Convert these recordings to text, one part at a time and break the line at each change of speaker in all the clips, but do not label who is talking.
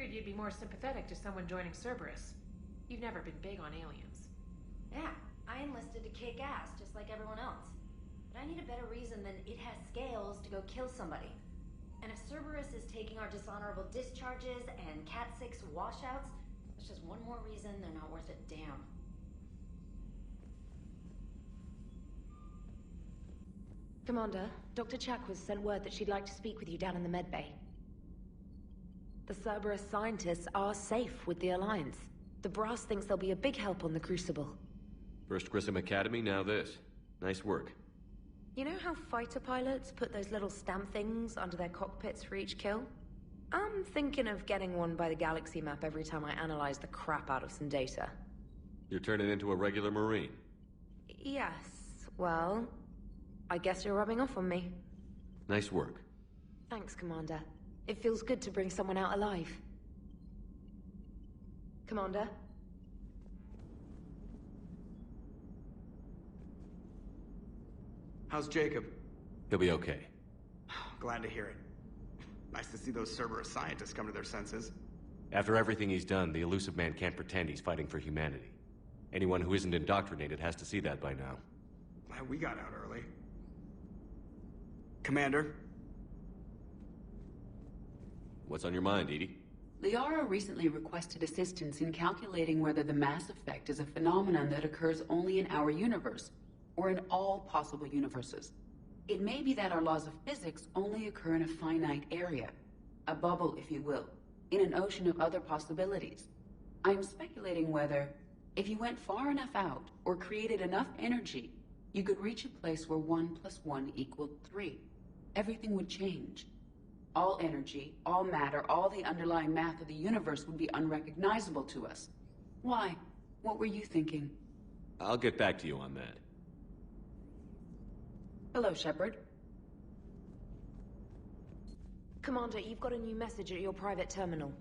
figured you'd be more sympathetic to someone joining Cerberus. You've never been big on aliens.
Yeah, I enlisted to kick ass, just like everyone else. But I need a better reason than it has scales to go kill somebody. And if Cerberus is taking our dishonorable discharges and Cat-6 washouts, that's just one more reason they're not worth a damn.
Commander, Dr. Chakwas sent word that she'd like to speak with you down in the medbay. The Cerberus scientists are safe with the Alliance. The Brass thinks they'll be a big help on the Crucible.
First Grissom Academy, now this. Nice work.
You know how fighter pilots put those little stamp things under their cockpits for each kill? I'm thinking of getting one by the galaxy map every time I analyze the crap out of some data.
You're turning into a regular Marine.
Yes, well, I guess you're rubbing off on me.
Nice work.
Thanks, Commander. It feels good to bring someone out alive. Commander?
How's Jacob?
He'll be okay.
Glad to hear it. Nice to see those Cerberus scientists come to their senses.
After everything he's done, the Elusive Man can't pretend he's fighting for humanity. Anyone who isn't indoctrinated has to see that by now.
Glad we got out early. Commander?
What's on your mind, EDI?
Liara recently requested assistance in calculating whether the mass effect is a phenomenon that occurs only in our universe, or in all possible universes. It may be that our laws of physics only occur in a finite area, a bubble, if you will, in an ocean of other possibilities. I'm speculating whether, if you went far enough out, or created enough energy, you could reach a place where 1 + 1 = 3. Everything would change. All energy, all matter, all the underlying math of the universe would be unrecognizable to us. Why? What were you thinking?
I'll get back to you on that.
Hello, Shepard.
Commander, you've got a new message at your private terminal.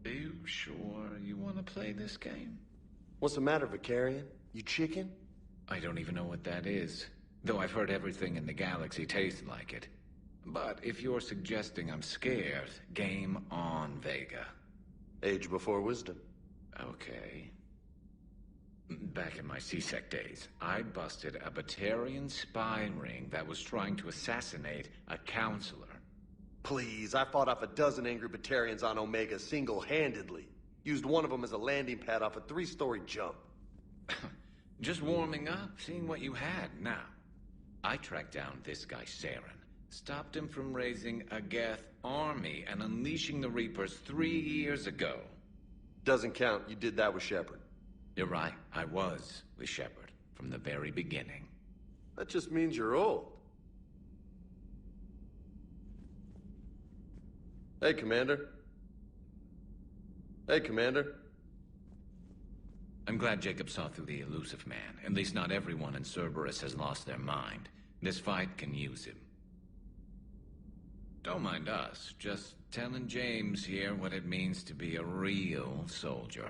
Are you sure you want to play this game?
What's the matter, Vicarian? You chicken?
I don't even know what that is, though I've heard everything in the galaxy tastes like it. But if you're suggesting I'm scared, game on, Vega.
Age before wisdom.
Okay. Back in my C-Sec days, I busted a Batarian spy ring that was trying to assassinate a counselor.
Please, I fought off a dozen angry Batarians on Omega single-handedly. Used one of them as a landing pad off a 3-story jump.
Just warming up, seeing what you had. Now, I tracked down this guy, Saren. Stopped him from raising a Geth army and unleashing the Reapers 3 years ago.
Doesn't count. You did that with Shepard.
You're right. I was with Shepard from the very beginning.
That just means you're old. Hey, Commander. Hey, Commander.
I'm glad Jacob saw through the Elusive Man. At least not everyone in Cerberus has lost their mind. This fight can use him. Don't mind us. Just telling James here what it means to be a real soldier.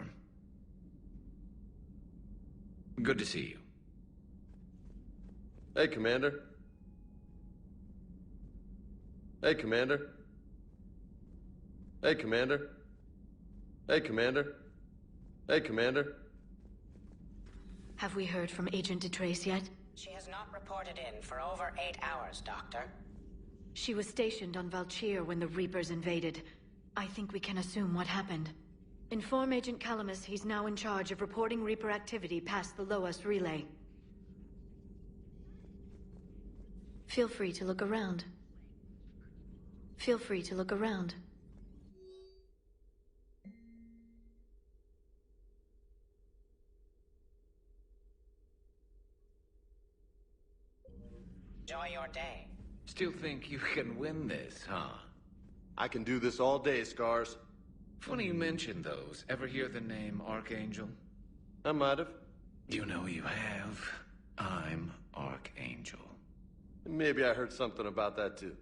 Good to see you.
Hey, Commander. Hey, Commander. Hey, Commander. Hey, Commander. Hey, Commander.
Have we heard from Agent DeTrace yet?
She has not reported in for over 8 hours, Doctor.
She was stationed on Valchir when the Reapers invaded. I think we can assume what happened. Inform Agent Calamus he's now in charge of reporting Reaper activity past the Loas relay. Feel free to look around. Feel free to look around.
Enjoy your day.
Still think you can win this, huh?
I can do this all day, Scars.
Funny you mention those. Ever hear the name Archangel?
I might have.
You know you have. I'm Archangel.
Maybe I heard something about that too.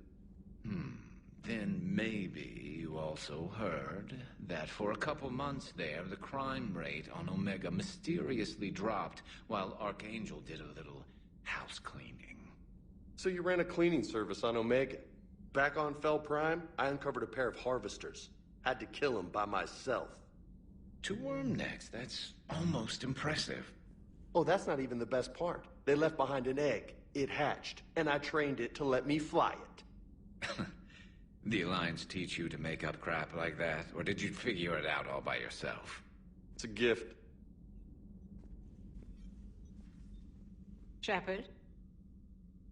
Then maybe you also heard that for a couple months there, the crime rate on Omega mysteriously dropped while Archangel did a little house cleaning.
So you ran a cleaning service on Omega. Back on Fel Prime, I uncovered a pair of harvesters. Had to kill them by myself.
2 worm necks, that's almost impressive.
Oh, that's not even the best part. They left behind an egg. It hatched, and I trained it to let me fly it.
The Alliance teach you to make up crap like that, or did you figure it out all by yourself?
It's a gift.
Shepard,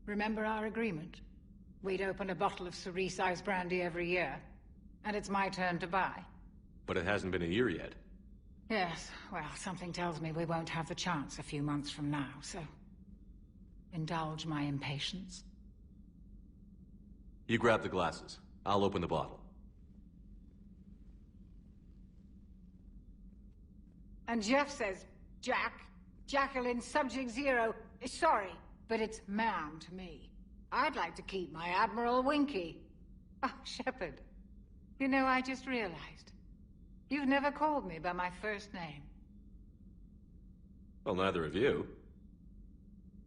remember our agreement? We'd open a bottle of cerise-ice brandy every year, and it's my turn to buy.
But it hasn't been a year yet.
Yes, well, something tells me we won't have the chance a few months from now, so... indulge my impatience.
You grab the glasses. I'll open the bottle.
And Jeff says, Jack, Jacqueline, Subject Zero, sorry, but it's ma'am to me. I'd like to keep my Admiral Winky. Oh, Shepard, you know, I just realized. You've never called me by my first name.
Well, neither of you.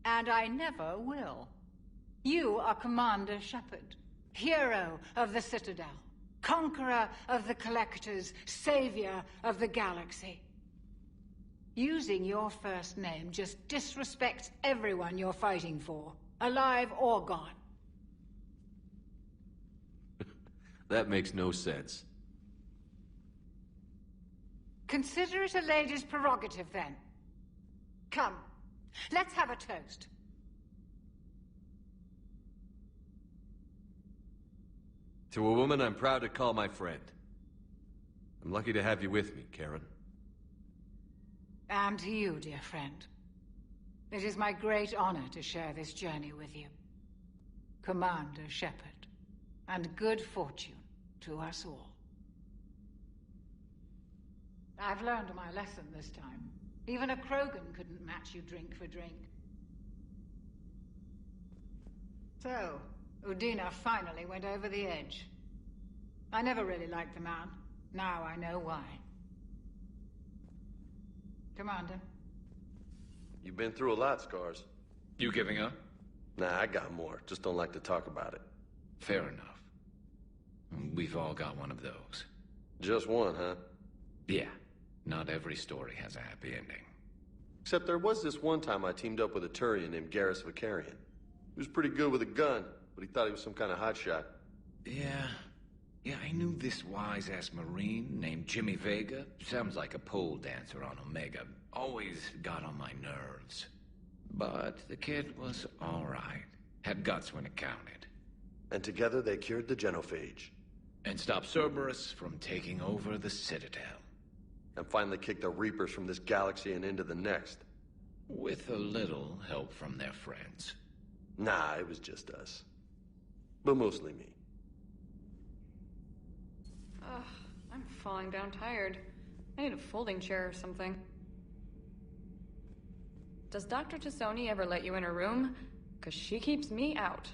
And I never will. You are Commander Shepard, hero of the Citadel, conqueror of the Collectors, savior of the galaxy. Using your first name just disrespects everyone you're fighting for, alive or gone.
That makes no sense.
Consider it a lady's prerogative, then. Come, let's have a toast.
To a woman I'm proud to call my friend. I'm lucky to have you with me, Karen.
And to you, dear friend. It is my great honor to share this journey with you. Commander Shepard. And good fortune to us all. I've learned my lesson this time. Even a Krogan couldn't match you drink for drink. So, Udina finally went over the edge. I never really liked the man. Now I know why. Commander.
You've been through a lot, Scars.
You giving up?
Nah, I got more. Just don't like to talk about it.
Fair enough. We've all got one of those.
Just one, huh?
Yeah. Not every story has a happy ending.
Except there was this one time I teamed up with a Turian named Garrus Vakarian. He was pretty good with a gun, but he thought he was some kind of hotshot.
Yeah, I knew this wise-ass Marine named Jimmy Vega. Sounds like a pole dancer on Omega. Always got on my nerves. But the kid was all right. Had guts when it counted.
And together they cured the Genophage.
And stopped Cerberus from taking over the Citadel.
And finally kicked the Reapers from this galaxy and into the next.
With a little help from their friends.
Nah, it was just us. But mostly me.
Ugh, I'm falling down tired. I need a folding chair or something. Does Dr. Tassoni ever let you in her room? 'Cause she keeps me out.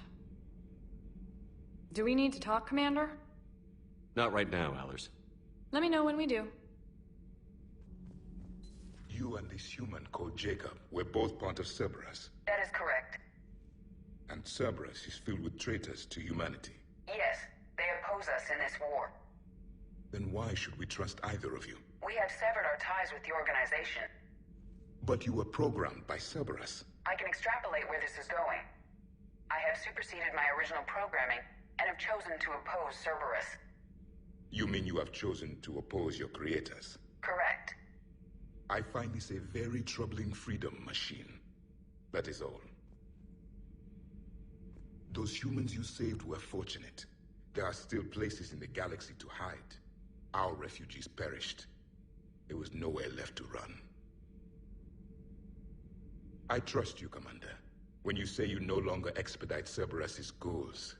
Do we need to talk, Commander?
Not right now, Allers.
Let me know when we do.
You and this human called Jacob were both part of Cerberus.
That is correct.
And Cerberus is filled with traitors to humanity.
Yes, they oppose us in this war.
Then why should we trust either of you?
We have severed our ties with the organization.
But you were programmed by Cerberus.
I can extrapolate where this is going. I have superseded my original programming and have chosen to oppose Cerberus.
You mean you have chosen to oppose your creators?
Correct.
I find this a very troubling freedom machine. That is all. Those humans you saved were fortunate. There are still places in the galaxy to hide. Our refugees perished. There was nowhere left to run. I trust you, Commander, when you say you no longer expedite Cerberus's goals.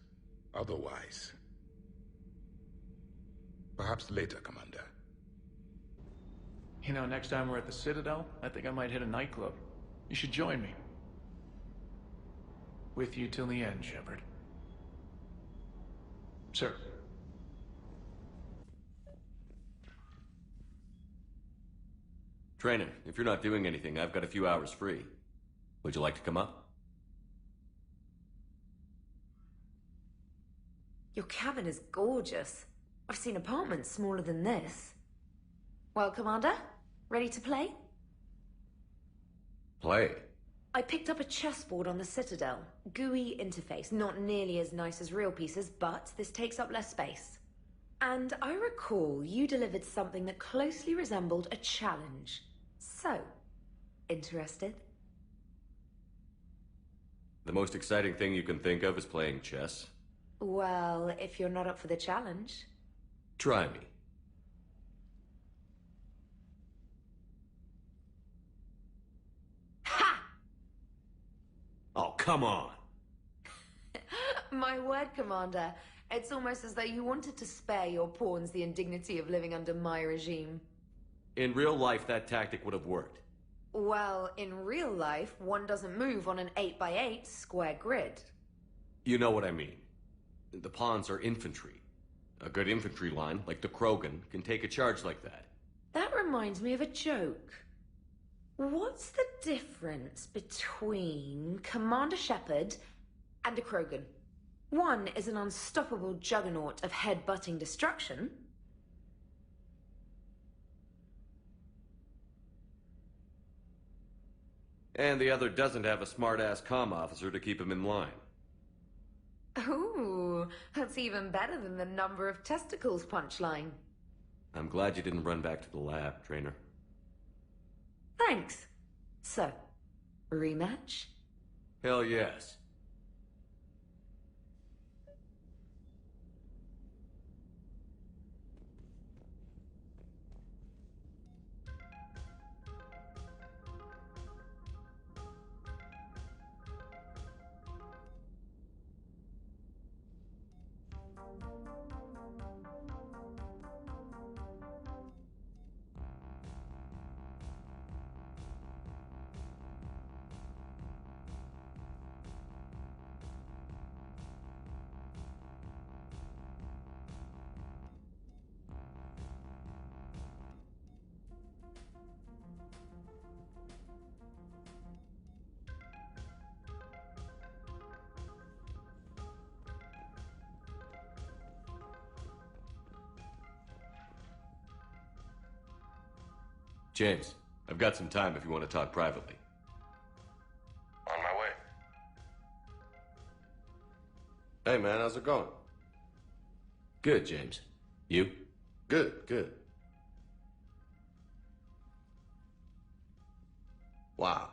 Otherwise... Perhaps later, Commander.
You know, next time we're at the Citadel, I think I might hit a nightclub. You should join me. With you till the end, Shepard. Sir.
Trainer, if you're not doing anything, I've got a few hours free. Would you like to come up?
Your cabin is gorgeous. I've seen apartments smaller than this. Well, Commander, ready to play?
Play?
I picked up a chessboard on the Citadel. GUI interface, not nearly as nice as real pieces, but this takes up less space. And I recall you delivered something that closely resembled a challenge. So, interested?
The most exciting thing you can think of is playing chess.
Well, if you're not up for the challenge...
Try me.
Ha!
Oh, come on!
My word, Commander. It's almost as though you wanted to spare your pawns the indignity of living under my regime.
In real life, that tactic would have worked.
Well, in real life, one doesn't move on an 8x8 square grid.
You know what I mean. The pawns are infantry. A good infantry line, like the Krogan, can take a charge like that.
That reminds me of a joke. What's the difference between Commander Shepard and a Krogan? One is an unstoppable juggernaut of head-butting destruction.
And the other doesn't have a smart-ass comm officer to keep him in line.
Ooh, that's even better than the number of testicles punchline.
I'm glad you didn't run back to the lab, Trainer.
Thanks. So, rematch?
Hell yes. James, I've got some time if you want to talk privately.
On my way. Hey, man, how's it going?
Good, James. You?
Good, good. Wow.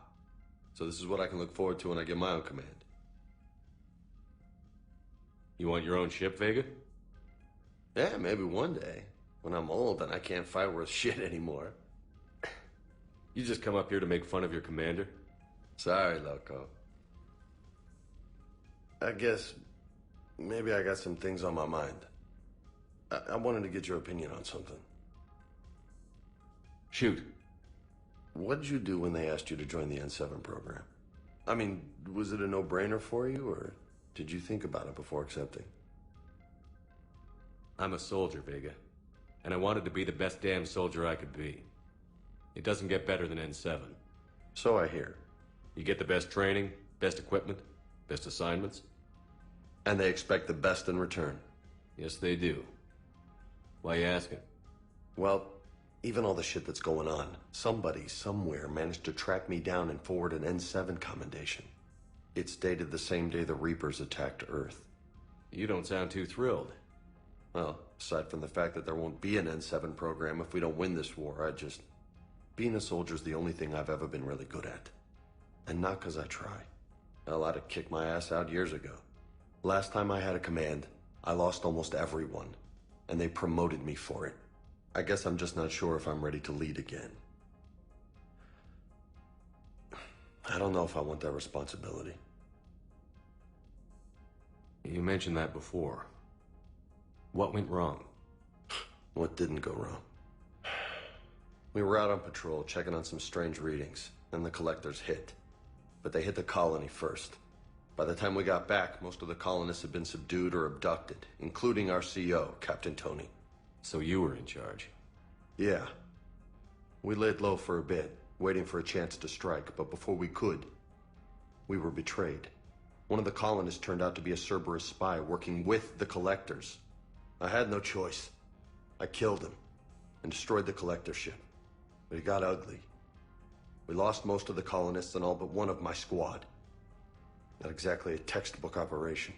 So this is what I can look forward to when I get my own command.
You want your own ship, Vega?
Yeah, maybe one day. When I'm old and I can't fight worth shit anymore.
You just come up here to make fun of your commander?
Sorry, Loco. I guess maybe I got some things on my mind. I wanted to get your opinion on something.
Shoot.
What'd you do when they asked you to join the N7 program? I mean, was it a no-brainer for you, or did you think about it before accepting?
I'm a soldier, Vega. And I wanted to be the best damn soldier I could be. It doesn't get better than N7.
So I hear.
You get the best training, best equipment, best assignments.
And they expect the best in return.
Yes, they do. Why you asking?
Well, even all the shit that's going on, somebody somewhere managed to track me down and forward an N7 commendation. It's dated the same day the Reapers attacked Earth.
You don't sound too thrilled.
Well, aside from the fact that there won't be an N7 program if we don't win this war, being a soldier's the only thing I've ever been really good at. And not because I try. Hell, I'd have kicked my ass out years ago. Last time I had a command, I lost almost everyone, and they promoted me for it. I guess I'm just not sure if I'm ready to lead again. I don't know if I want that responsibility.
You mentioned that before. What went wrong?
What didn't go wrong? We were out on patrol, checking on some strange readings, and the collectors hit. But they hit the colony first. By the time we got back, most of the colonists had been subdued or abducted, including our CO, Captain Tony.
So you were in charge?
Yeah. We laid low for a bit, waiting for a chance to strike, but before we could, we were betrayed. One of the colonists turned out to be a Cerberus spy working with the collectors. I had no choice. I killed him and destroyed the collector ship. But it got ugly. We lost most of the colonists and all but one of my squad. Not exactly a textbook operation.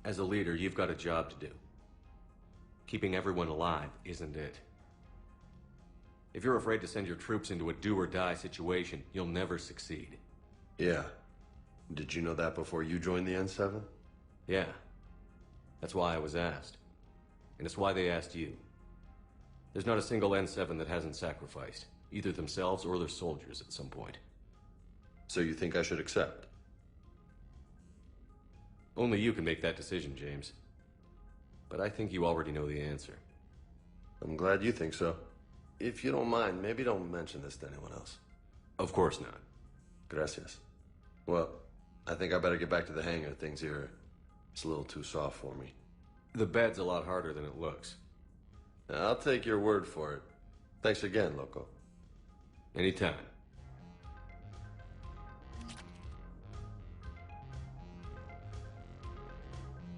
As a leader, you've got a job to do. Keeping everyone alive isn't it. If you're afraid to send your troops into a do-or-die situation, you'll never succeed.
Yeah. Did you know that before you joined the N7?
Yeah. That's why I was asked. And it's why they asked you. There's not a single N7 that hasn't sacrificed, either themselves or their soldiers at some point.
So you think I should accept?
Only you can make that decision, James. But I think you already know the answer.
I'm glad you think so. If you don't mind, maybe don't mention this to anyone else.
Of course not.
Gracias. Well, I think I better get back to the hang of things here. It's a little too soft for me.
The bed's a lot harder than it looks.
I'll take your word for it. Thanks again, Loco.
Anytime.